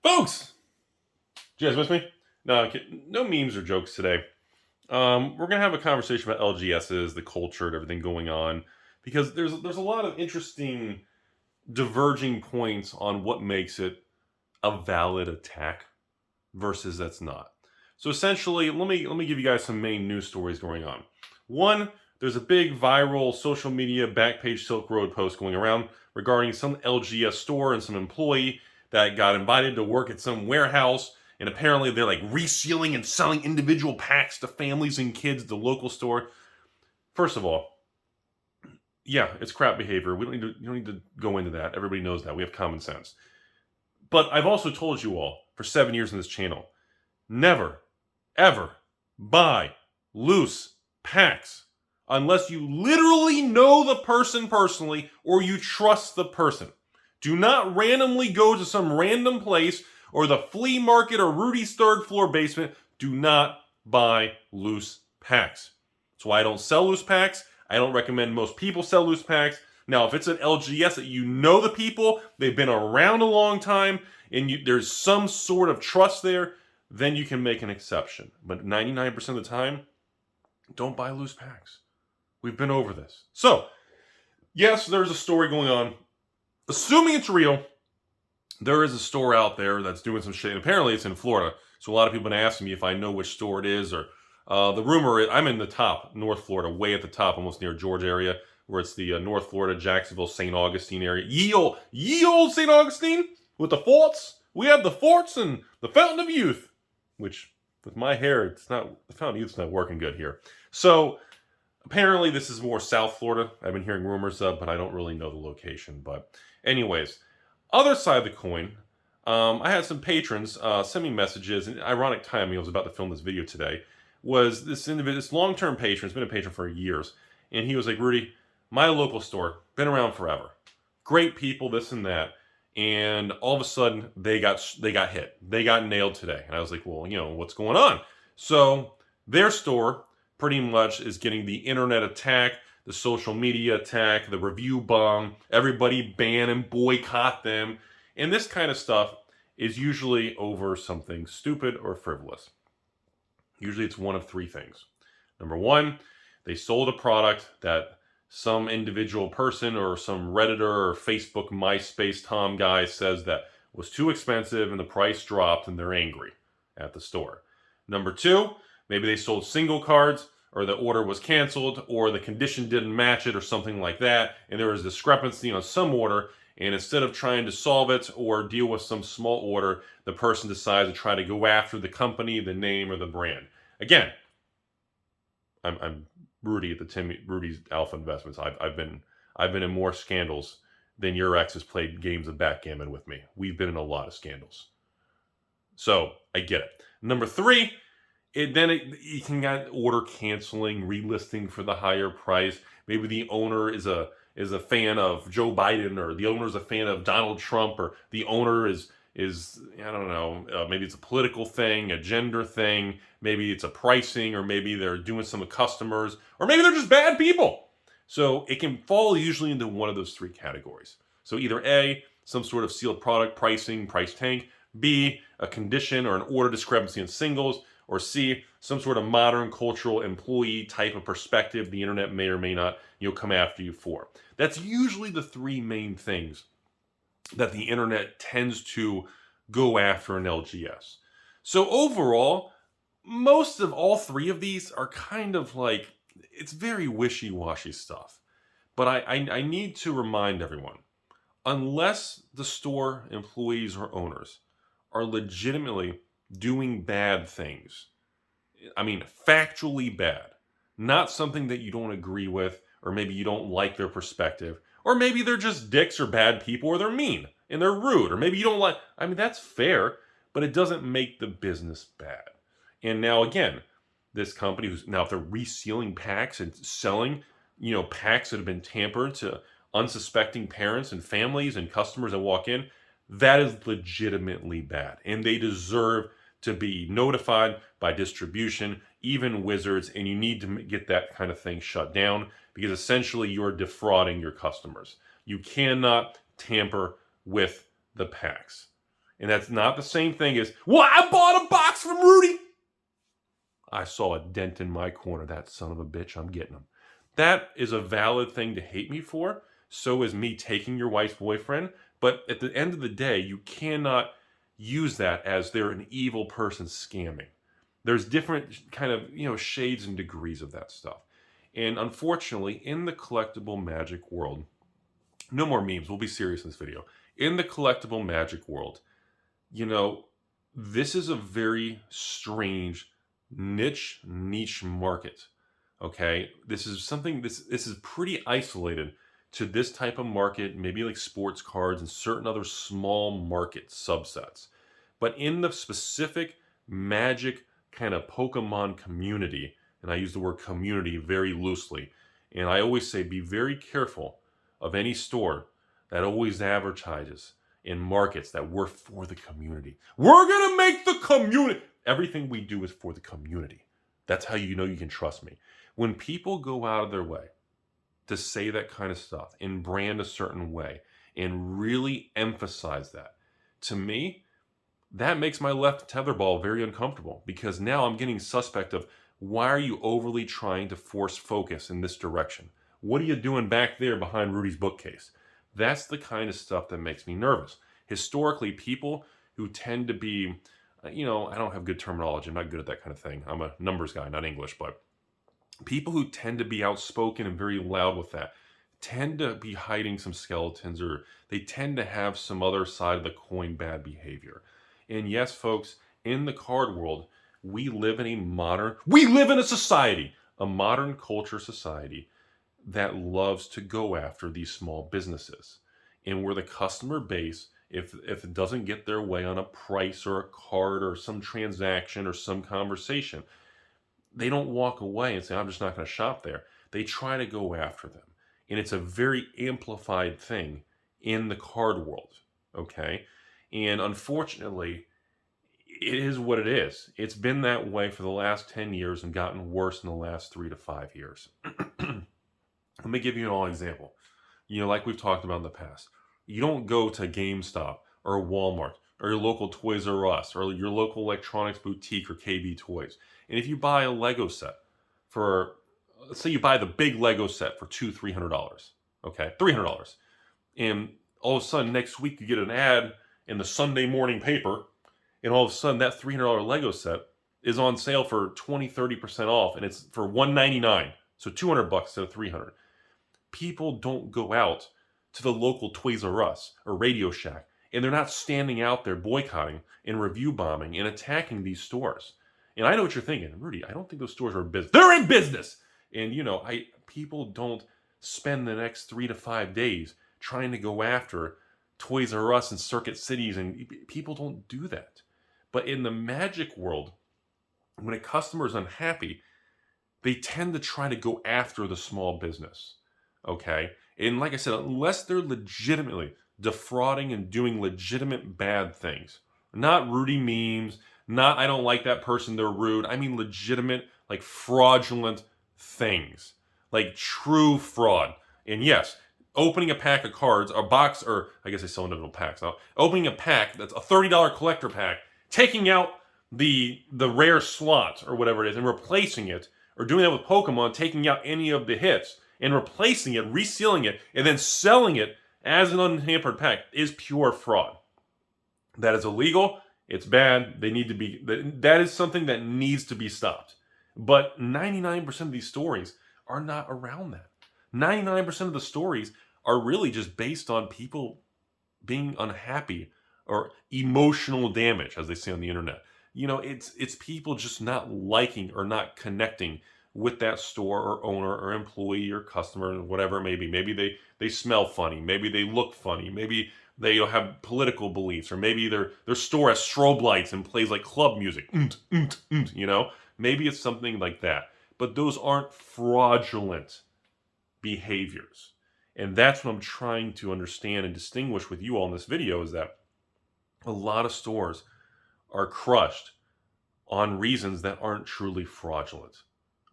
Folks, do you guys miss me? No, no memes or jokes today. We're gonna have a conversation about LGSs, the culture, and everything going on, because there's a lot of interesting diverging points on what makes it a valid attack versus that's not. So essentially, let me give you guys some main news stories going on. One, there's a big viral social media backpage Silk Road post going around regarding some LGS store and some employee that got invited to work at some warehouse, and apparently they're like resealing and selling individual packs to families and kids at the local store. First of all, yeah, it's crap behavior. You don't need to go into that. Everybody knows that. We have common sense. But I've also told you all for 7 years on this channel, never, ever buy loose packs unless you literally know the person personally or you trust the person. Do not randomly go to some random place or the flea market or Rudy's third floor basement. Do not buy loose packs. That's why I don't sell loose packs. I don't recommend most people sell loose packs. Now, if it's an LGS that you know the people, they've been around a long time, and there's some sort of trust there, then you can make an exception. But 99% of the time, don't buy loose packs. We've been over this. So, yes, there's a story going on. Assuming it's real, there is a store out there that's doing some shit. And apparently, it's in Florida. So a lot of people have been asking me if I know which store it is. Or the rumor is I'm in the top, North Florida, way at the top, almost near George area, where it's the North Florida, Jacksonville, St. Augustine area. Ye old St. Augustine with the forts. We have the forts and the Fountain of Youth, which with my hair, it's not, the Fountain of Youth's not working good here. So apparently this is more South Florida. I've been hearing rumors of, but I don't really know the location. But anyways, other side of the coin, I had some patrons send me messages, and ironic timing, I was about to film this video today, was this individual, this long-term patron, has been a patron for years, and he was like, Rudy, my local store, been around forever. Great people, this and that. And all of a sudden, they got hit. They got nailed today. And I was like, well, what's going on? So their store pretty much is getting the internet attack, the social media attack, the review bomb, everybody ban and boycott them. And this kind of stuff is usually over something stupid or frivolous. Usually it's one of three things. Number one, they sold a product that some individual person or some Redditor or Facebook, MySpace Tom guy says that was too expensive and the price dropped and they're angry at the store. Number two, maybe they sold single cards or the order was canceled or the condition didn't match it or something like that, and there was discrepancy on some order, and instead of trying to solve it or deal with some small order, the person decides to try to go after the company, the name, or the brand. Again, I'm Rudy at Rudy's Alpha Investments. I've been in more scandals than your ex has played games of backgammon with me. We've been in a lot of scandals. So I get it. Number three, you can get order canceling, relisting for the higher price. Maybe the owner is a fan of Joe Biden, or the owner is a fan of Donald Trump, or the owner is I don't know, maybe it's a political thing, a gender thing, maybe it's a pricing, or maybe they're doing some with customers, or maybe they're just bad people. So it can fall usually into one of those three categories. So either A, some sort of sealed product pricing, price tank, B, a condition or an order discrepancy in singles, or C, some sort of modern cultural employee type of perspective the internet may or may not come after you for. That's usually the three main things that the internet tends to go after an LGS. So overall, most of all three of these are kind of like, it's very wishy-washy stuff. But I need to remind everyone, unless the store employees or owners are legitimately doing bad things, I mean factually bad, not something that you don't agree with, or maybe you don't like their perspective, or maybe they're just dicks or bad people, or they're mean and they're rude, or maybe you don't like, I mean, that's fair, but it doesn't make the business bad. And now again, this company who's now, if they're resealing packs and selling, packs that have been tampered to unsuspecting parents and families and customers that walk in, that is legitimately bad. And they deserve to be notified by distribution, even Wizards, and you need to get that kind of thing shut down, because essentially you're defrauding your customers. You cannot tamper with the packs. And that's not the same thing as, well, I bought a box from Rudy. I saw a dent in my corner. That son of a bitch, I'm getting him. That is a valid thing to hate me for. So is me taking your wife's boyfriend. But at the end of the day, you cannot use that as they're an evil person scamming. There's different kind of, shades and degrees of that stuff. And unfortunately, in the collectible magic world, no more memes. We'll be serious in this video. In the collectible magic world, this is a very strange niche market. Okay, this is pretty isolated to this type of market, maybe like sports cards and certain other small market subsets. But in the specific magic kind of Pokemon community, and I use the word community very loosely, and I always say be very careful of any store that always advertises in markets that we're for the community. We're going to make the community. Everything we do is for the community. That's how you know you can trust me. When people go out of their way to say that kind of stuff and brand a certain way and really emphasize that, to me, that makes my left tetherball very uncomfortable, because now I'm getting suspect of, why are you overly trying to force focus in this direction? What are you doing back there behind Rudy's bookcase? That's the kind of stuff that makes me nervous. Historically, people who tend to be, I don't have good terminology. I'm not good at that kind of thing. I'm a numbers guy, not English, but people who tend to be outspoken and very loud with that tend to be hiding some skeletons, or they tend to have some other side of the coin bad behavior. And yes, folks, in the card world, we live in a society, a modern culture society that loves to go after these small businesses. And where the customer base, if it doesn't get their way on a price or a card or some transaction or some conversation, they don't walk away and say, I'm just not going to shop there. They try to go after them. And it's a very amplified thing in the card world, okay? And unfortunately, it is what it is. It's been that way for the last 10 years and gotten worse in the last 3 to 5 years. Let me give you an example. Like we've talked about in the past. You don't go to GameStop or Walmart or your local Toys R Us or your local electronics boutique or KB Toys. And if you buy a Lego set for, let's say you buy the big Lego set for $200-$300, okay, $300. And all of a sudden next week you get an ad in the Sunday morning paper, and all of a sudden that $300 Lego set is on sale for 20-30% off, and it's for $199, so $200 instead of $300. People don't go out to the local Toys R Us or Radio Shack, and they're not standing out there boycotting and review bombing and attacking these stores. And I know what you're thinking, Rudy, I don't think those stores are in business. They're in business! And people don't spend the next 3 to 5 days trying to go after Toys R Us and Circuit Cities, and people don't do that. But in the magic world, when a customer is unhappy, they tend to try to go after the small business, okay? And like I said, unless they're legitimately defrauding and doing legitimate bad things, not Rudy memes, not I don't like that person, they're rude. I mean legitimate, like fraudulent things, like true fraud. And yes, opening a pack of cards, a box, or I guess they sell individual packs now, opening a pack that's a $30 collector pack, taking out the rare slot or whatever it is and replacing it, or doing that with Pokemon, taking out any of the hits and replacing it, resealing it, and then selling it as an unhampered pack is pure fraud. That is illegal. It's bad. They need to be. That is something that needs to be stopped. But 99% of these stories are not around that. 99% of the stories are really just based on people being unhappy or emotional damage, as they say on the internet. It's people just not liking or not connecting with that store or owner or employee or customer, or whatever it may be. Maybe they smell funny. Maybe they look funny. Maybe they have political beliefs, or maybe their store has strobe lights and plays like club music. Maybe it's something like that. But those aren't fraudulent behaviors. And that's what I'm trying to understand and distinguish with you all in this video, is that a lot of stores are crushed on reasons that aren't truly fraudulent.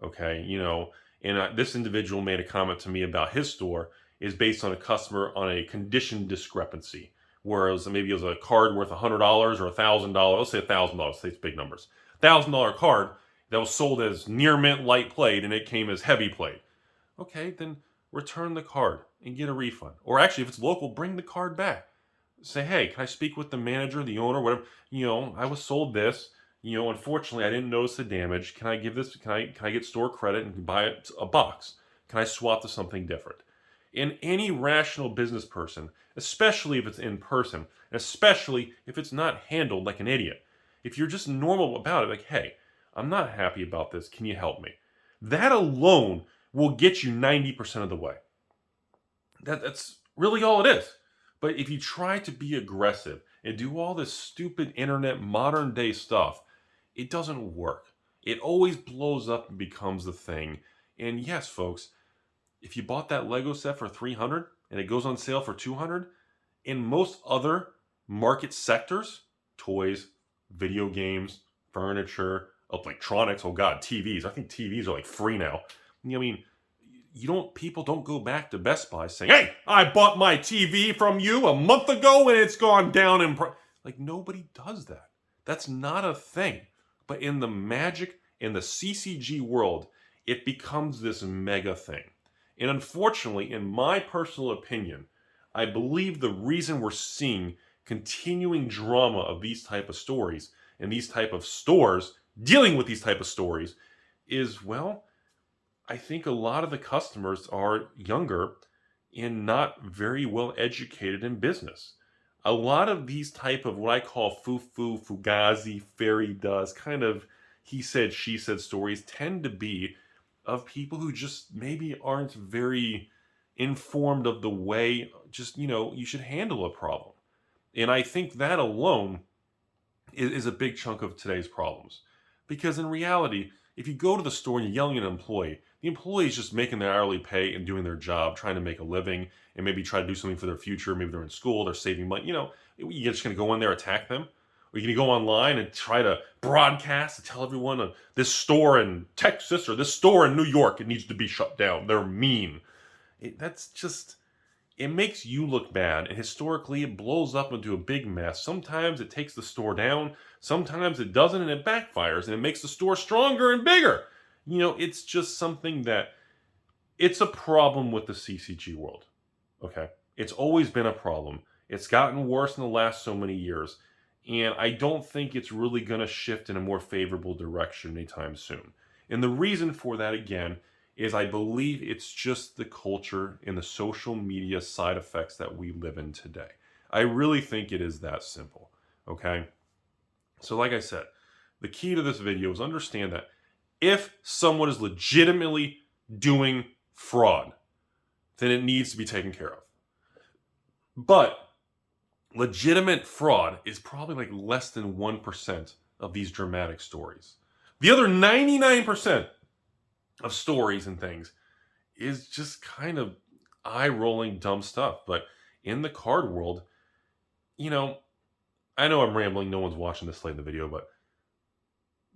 Okay, and this individual made a comment to me about his store is based on a customer on a condition discrepancy, whereas maybe it was a card worth $100 or $1,000. Let's say $1,000. Say it's big numbers. $1,000 card that was sold as near mint light plate and it came as heavy plate. Okay, then return the card and get a refund. Or actually, if it's local, bring the card back. Say, hey, can I speak with the manager, the owner, whatever? I was sold this. Unfortunately, I didn't notice the damage. Can I give this? Can I get store credit and buy it a box? Can I swap to something different? And any rational business person, especially if it's in person, especially if it's not handled like an idiot, if you're just normal about it, like, hey, I'm not happy about this. Can you help me? That alone will get you 90% of the way. That's really all it is. But if you try to be aggressive and do all this stupid internet modern day stuff, it doesn't work. It always blows up and becomes the thing. And yes, folks, if you bought that Lego set for $300 and it goes on sale for $200, in most other market sectors, toys, video games, furniture, electronics, oh God, TVs. I think TVs are like free now. People don't go back to Best Buy saying, hey, I bought my TV from you a month ago and it's gone down in price. Like, nobody does that. That's not a thing. But in the magic, in the CCG world, it becomes this mega thing. And unfortunately, in my personal opinion, I believe the reason we're seeing continuing drama of these type of stories and these type of stores dealing with these type of stories is, well, I think a lot of the customers are younger and not very well educated in business. A lot of these type of what I call foo-foo, fugazi, fairy dust, kind of he said, she said stories tend to be of people who just maybe aren't very informed of the way you should handle a problem. And I think that alone is a big chunk of today's problems. Because in reality, if you go to the store and you're yelling at an employee, the employee is just making their hourly pay and doing their job, trying to make a living, and maybe try to do something for their future. Maybe they're in school, they're saving money. You're just going to go in there, attack them? Or you're going to go online and try to broadcast to tell everyone this store in Texas or this store in New York, it needs to be shut down. They're mean. It makes you look bad. And historically, it blows up into a big mess. Sometimes it takes the store down. Sometimes it doesn't, and it backfires. And it makes the store stronger and bigger. It's just something that it's a problem with the CCG world. Okay? It's always been a problem. It's gotten worse in the last so many years. And I don't think it's really going to shift in a more favorable direction anytime soon. And the reason for that, again, is I believe it's just the culture and the social media side effects that we live in today. I really think it is that simple. Okay? So like I said, the key to this video is understand that if someone is legitimately doing fraud, then it needs to be taken care of. But legitimate fraud is probably like less than 1% of these dramatic stories. The other 99% of stories and things is just kind of eye-rolling dumb stuff. But in the card world, I know I'm rambling, no one's watching this late in the video, but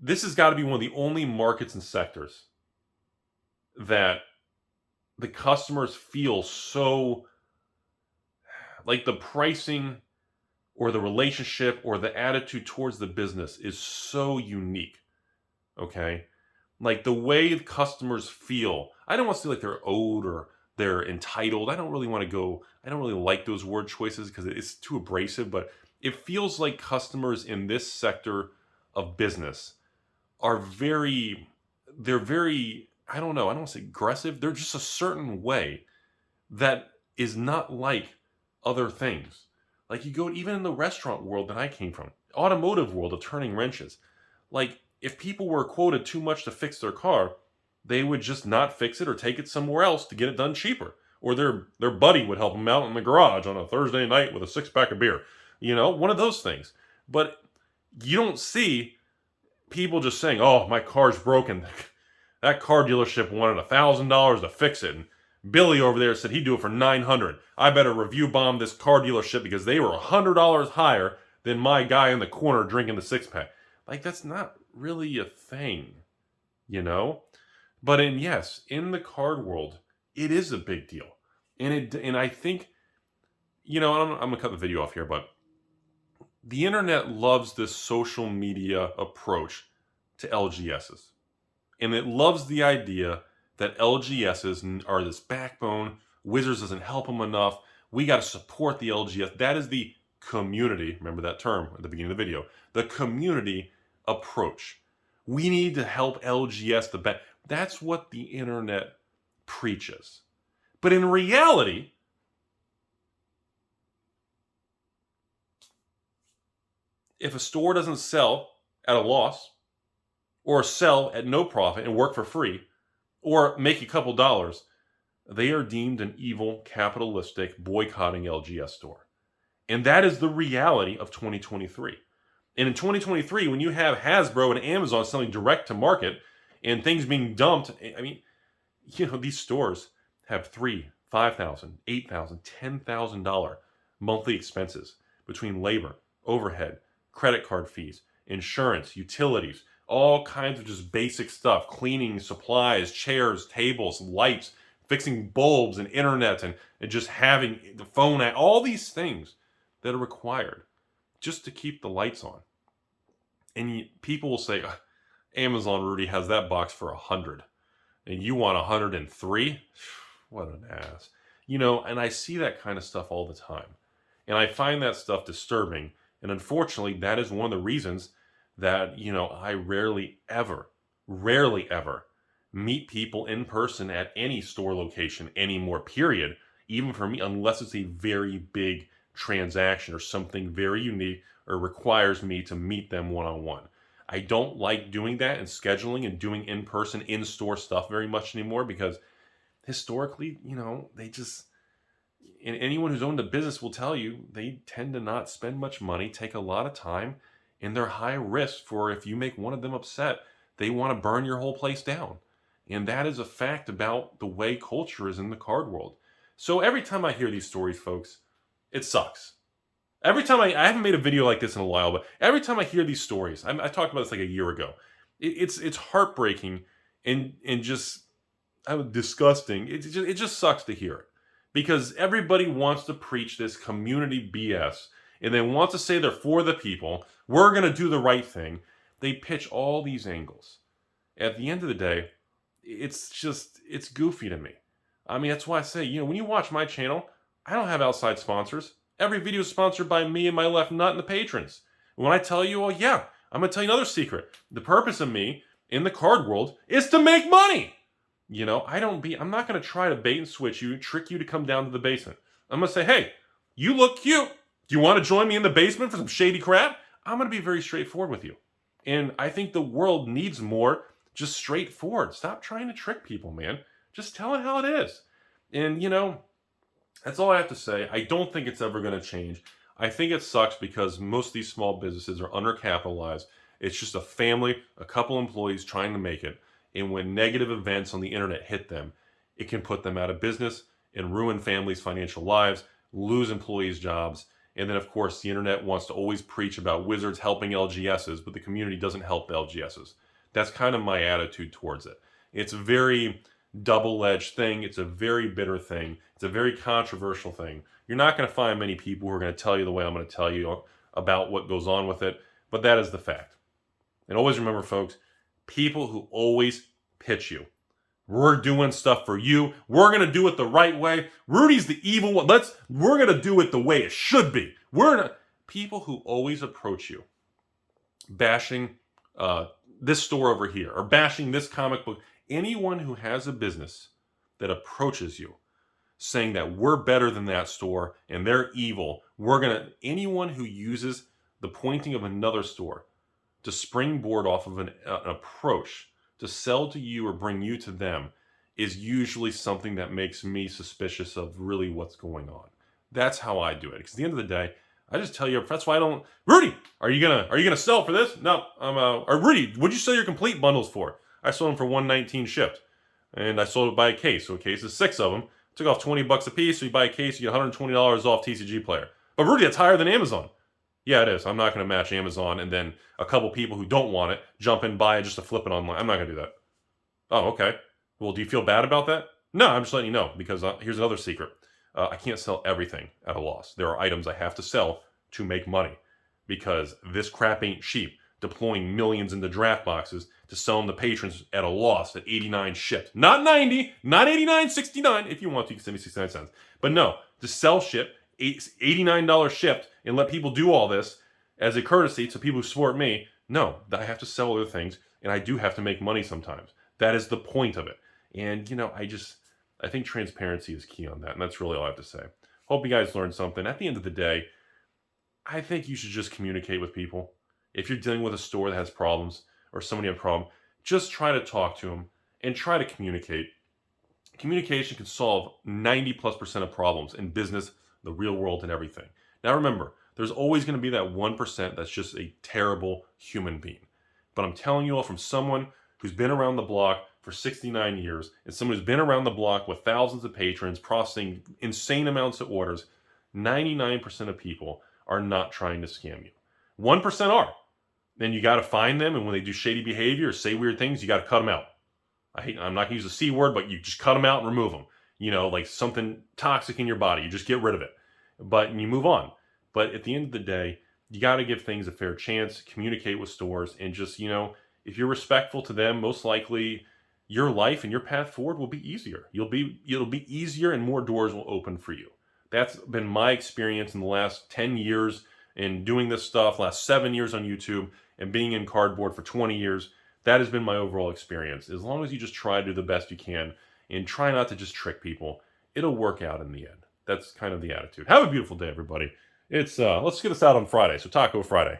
this has got to be one of the only markets and sectors that the customers feel so like the pricing or the relationship or the attitude towards the business is so unique. Okay? Like the way the customers feel. I don't want to say like they're owed or they're entitled. I don't really like those word choices because it's too abrasive, but it feels like customers in this sector of business are they're very, I don't want to say aggressive. They're just a certain way that is not like other things. Like you go, even in the restaurant world that I came from, automotive world of turning wrenches, like if people were quoted too much to fix their car, they would just not fix it or take it somewhere else to get it done cheaper. Or their buddy would help them out in the garage on a Thursday night with a 6-pack of beer. One of those things. But you don't see people just saying, oh, my car's broken. That car dealership wanted $1,000 to fix it. And Billy over there said he'd do it for $900. I better review bomb this car dealership because they were $100 higher than my guy in the corner drinking the 6-pack. Like, that's not really a thing, But in the card world, it is a big deal. And I think, I'm going to cut the video off here, but the internet loves this social media approach to LGSs. And it loves the idea that LGSs are this backbone. Wizards doesn't help them enough. We got to support the LGS. That is the community. Remember that term at the beginning of the video. The community approach. We need to help LGS the best. That's what the internet preaches. But in reality, if a store doesn't sell at a loss, or sell at no profit and work for free, or make a couple dollars, they are deemed an evil, capitalistic, boycotting LGS store. And that is the reality of 2023. And in 2023, when you have Hasbro and Amazon selling direct to market and things being dumped, these stores have $3,000, $5,000, $8,000, $10,000 monthly expenses between labor, overhead, credit card fees, insurance, utilities, all kinds of just basic stuff, cleaning supplies, chairs, tables, lights, fixing bulbs and internet and just having the phone, all these things that are required just to keep the lights on. And people will say, Amazon, Rudy, has that box for 100 and you want 103? What an ass. And I see that kind of stuff all the time. And I find that stuff disturbing. And unfortunately, that is one of the reasons that, I rarely ever meet people in person at any store location anymore, period. Even for me, unless it's a very big transaction or something very unique or requires me to meet them one-on-one. I don't like doing that and scheduling and doing in-person, in-store stuff very much anymore because historically, they just, and anyone who's owned a business will tell you, they tend to not spend much money, take a lot of time, and they're high risk for if you make one of them upset, they want to burn your whole place down. And that is a fact about the way culture is in the card world. So every time I hear these stories, folks, it sucks. Every time I haven't made a video like this in a while, but every time I hear these stories, I talked about this like a year ago. It's heartbreaking and just disgusting. It just sucks to hear it because everybody wants to preach this community BS and then wants to say they're for the people. We're going to do the right thing. They pitch all these angles. At the end of the day, it's goofy to me. That's why I say, when you watch my channel, I don't have outside sponsors. Every video is sponsored by me and my left nut and the patrons. When I tell you, I'm going to tell you another secret. The purpose of me in the card world is to make money. I'm not going to try to bait and switch you, trick you to come down to the basement. I'm going to say, hey, you look cute. Do you want to join me in the basement for some shady crap? I'm going to be very straightforward with you. And I think the world needs more just straightforward. Stop trying to trick people, man. Just tell it how it is. And, that's all I have to say. I don't think it's ever going to change. I think it sucks because most of these small businesses are undercapitalized. It's just a family, a couple employees trying to make it. And when negative events on the internet hit them, it can put them out of business and ruin families' financial lives, lose employees' jobs. And then, of course, the internet wants to always preach about Wizards helping LGSs, but the community doesn't help the LGSs. That's kind of my attitude towards it. It's a very double-edged thing. It's a very bitter thing. It's a very controversial thing. You're not going to find many people who are going to tell you the way I'm going to tell you about what goes on with it, but that is the fact. And always remember, folks, people who always pitch you. We're doing stuff for you. We're going to do it the right way. Rudy's the evil one. We're going to do it the way it should be. People who always approach you bashing this store over here or bashing this comic book. Anyone who has a business that approaches you saying that we're better than that store and they're evil, anyone who uses the pointing of another store to springboard off of an approach to sell to you or bring you to them is usually something that makes me suspicious of really what's going on. That's how I do it. Because at the end of the day, I just tell you, that's why I don't. Rudy, are you gonna sell for this? No, or Rudy, what'd you sell your complete bundles for? I sold them for $119 shipped, and I sold it by a case. So a case is 6 of them. Took off $20 a piece. So you buy a case, you get $120 off TCG Player. But Rudy, that's higher than Amazon. Yeah, it is. I'm not going to match Amazon, and then a couple people who don't want it jump in, buy it just to flip it online. I'm not going to do that. Oh, okay. Well, do you feel bad about that? No, I'm just letting you know, because here's another secret. I can't sell everything at a loss. There are items I have to sell to make money because this crap ain't cheap. Deploying millions into draft boxes to sell them to patrons at a loss at 89 shipped. Not 90, not 89.69. If you want to, you can send me 69 cents. But no, to sell ship, $89 shipped, and let people do all this as a courtesy to people who support me. No, I have to sell other things, and I do have to make money sometimes. That is the point of it. And, I think transparency is key on that, and that's really all I have to say. Hope you guys learned something. At the end of the day, I think you should just communicate with people. If you're dealing with a store that has problems or somebody has a problem, just try to talk to them and try to communicate. Communication can solve 90+% of problems in business, the real world, and everything. Now remember, there's always going to be that 1% that's just a terrible human being. But I'm telling you all from someone who's been around the block for 69 years and someone who's been around the block with thousands of patrons processing insane amounts of orders, 99% of people are not trying to scam you. 1% are. Then you got to find them, and when they do shady behavior or say weird things, you got to cut them out. I'm not going to use the C word, but you just cut them out and remove them. Like something toxic in your body, you just get rid of it. But you move on. But at the end of the day, you got to give things a fair chance, communicate with stores, and just, if you're respectful to them, most likely your life and your path forward will be easier. It'll be easier and more doors will open for you. That's been my experience in the last 10 years in doing this stuff, last 7 years on YouTube, and being in cardboard for 20 years. That has been my overall experience. As long as you just try to do the best you can and try not to just trick people, it'll work out in the end. That's kind of the attitude. Have a beautiful day, everybody. Let's get us out on Friday, so Taco Friday.